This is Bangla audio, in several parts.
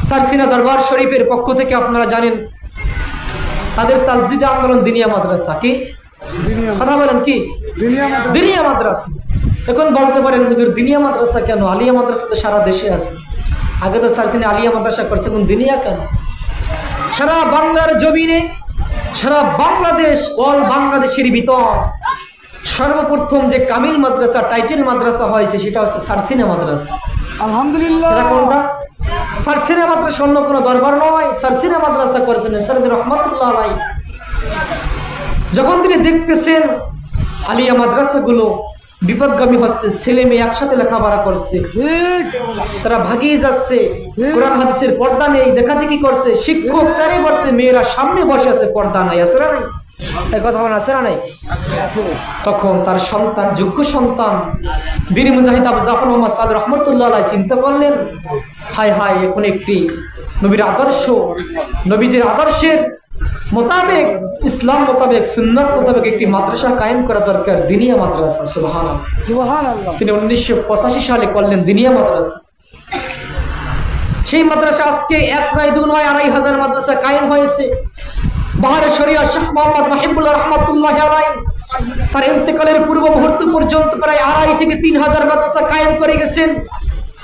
সারসিনা দরবার শরীফের পক্ষ থেকে আপনারা জানেন তাদের তাজদিদে আন্দোলন দিনিয়া মাদ্রাসা। কি কথা বলেন? কি দিনিয়া মাদ্রাসা। এখন বলতে পারেন হুজুর দিনিয়া মাদ্রাসা কেন? আলিয়া মাদ্রাসা তো সারা দেশে আছে। আগে তো সারসিনা আলিয়া মাদ্রাসা করছে, এখন দিনিয়া কেন? সারা বাংলার জমিনে, সারা বাংলাদেশ, অল বাংলাদেশের ভিতর সর্বপ্রথম যে কামিল মাদ্রাসা, টাইটেল মাদ্রাসা হয়েছে সেটা হচ্ছে সারসিনা মাদ্রাসা। আলহামদুলিল্লাহ। কোনটা? সারসিনা মাদ্রাসা, অন্য কোনো দরবার নয়। সারসিনা মাদ্রাসা করেছেন সারদি রহমাতুল্লাহ আলাইহি। যখন তিনি দেখতেছেন আলিয়া মাদ্রাসাগুলো বিপদগামী হচ্ছে, ছেলে মেয়ে একসাথে লেখাপড়া করছে, তারা ভাগিয়ে যাচ্ছে, কোরআন হাদিসের পর্দা নেই, দেখাদেখি করছে, শিক্ষক স্যারে বসছে, মেয়েরা সামনে বসে আছে, পর্দা নাই, আছে না নাই? এই কথা বলেন, আছে না নাই? তখন তার সন্তান, যোগ্য সন্তান বীর মুজাহিদ আবু জাফর মোহাম্মদ সাদ রহমতুল্লাহ আলাইহি চিন্তা করলেন, হায় হায়, এখন একটি নবীর আদর্শ, নবীজির আদর্শের মোতাবেক, ইসলাম মোতাবেক, সুন্নাত মোতাবেক একটি মাদ্রাসা কায়েম করা দরকার, দিনিয়া মাদ্রাসা। সুবহানাল্লাহ, সুবহানাল্লাহ। তিনি 1985 সালে করলেন দিনিয়া মাদ্রাসা। সেই মাদ্রাসা আজকে এক নয়, দু নয়, 2500 মাদ্রাসা কায়েম হয়েছে। বাহারে শরিয়া শাহ মোহাম্মদ মাহিবুল্লাহ রহমাতুল্লাহ আলাইহি তার ইন্তেকালের পূর্ব মুহূর্ত পর্যন্ত প্রায় 2500 থেকে 3000 মাদ্রাসা কায়েম করে গেছেন,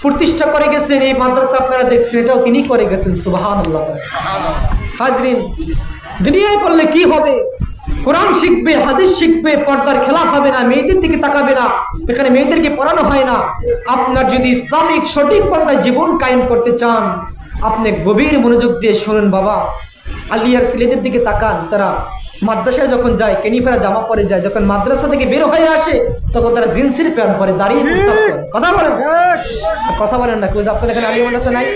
প্রতিষ্ঠা করে গেছেন। এই মাদ্রাসা আপনারা দেখছেন, এটাও তিনি করে গেছেন। সুবহানাল্লাহ। হাজরিন, দুনিয়ায় পড়লে কি হবে? কোরআন শিখবে, হাদিস শিখবে, পর্দার খেলাফ হবে না, মেয়েদের দিকে তাকাবে না, এখানে মেয়েদেরকে পড়ানো হয় না। আপনার যদি ইসলামিক সঠিক পন্থায় জীবন কায়েম করতে চান, আপনি গভীর মনোযোগ দিয়ে শুনুন বাবা। আলিয়ার ছেলেদের দিকে তাকান, তারা মাদ্রাসায় যখন যায় কেনিফেরা জামা পরে যায়, যখন মাদ্রাসা থেকে বের হয়ে আসে তখন তারা জিন্সের প্যান্ট পরে, দাঁড়িয়ে কথা বলেন, কথা বলেন না? কেউ আপনাদের এখানে আলিয়া মাদ্রাসা নাই?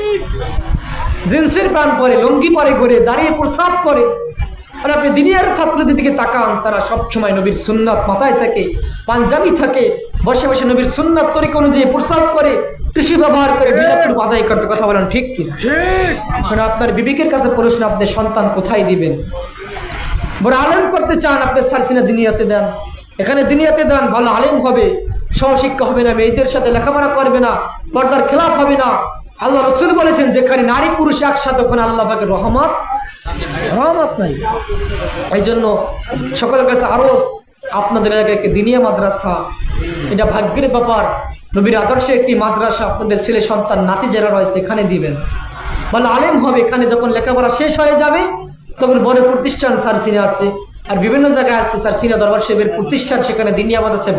জিন্সের প্যান্ট পরে, লুঙ্গি পরে, ঘুরে দাঁড়িয়ে প্রসাব করে। আর আপনি দিনিয়ার ছাত্রদের দিকে তাকান, তারা সবসময় নবীর সুন্নাত মাথায় থাকে, পাঞ্জাবি থাকে, বসে বসে নবীর সুন্নাত তরিকা অনুযায়ী প্রসাব করে, কৃষি ব্যবহার করে, বিলাপুর আদায় করতে। কথা বলেন ঠিক কি? এখন আপনার বিবেকের কাছে প্রশ্ন, আপনি সন্তান কোথায় দিবেন? বড় আলেম করতে চান, আপনি সারসিনা দিনিয়াতে দেন, এখানে দিনিয়াতে দেন, ভালো আলেম হবে, সহশিক্ষা হবে না, মেয়েদের সাথে লেখাপড়া করবে না, পর্দার খেলাফ হবে না। আল্লাহ রসুল বলেছেন যেখানে নারী পুরুষ একসাথে, ওখানে আল্লাহ পাকের রহমত নাই। এই জন্য সকলের কাছে আরো, আপনাদের এলাকায় একটি দিনিয়া মাদ্রাসা, এটা ভাগ্যের ব্যাপার। নবীর আদর্শে একটি মাদ্রাসা আপনাদের ছেলে সন্তান নাতি যারা রয়েছে এখানে দিবেন, ভালো আলেম হবে। এখানে যখন লেখাপড়া শেষ হয়ে যাবে তখন বড় প্রতিষ্ঠান সারসিনা আছে, আর বিভিন্ন জায়গায় আছে সারসিনা দরবার শরীফের প্রতিষ্ঠান, সেখানে দিনিয়া মাদ্রাসা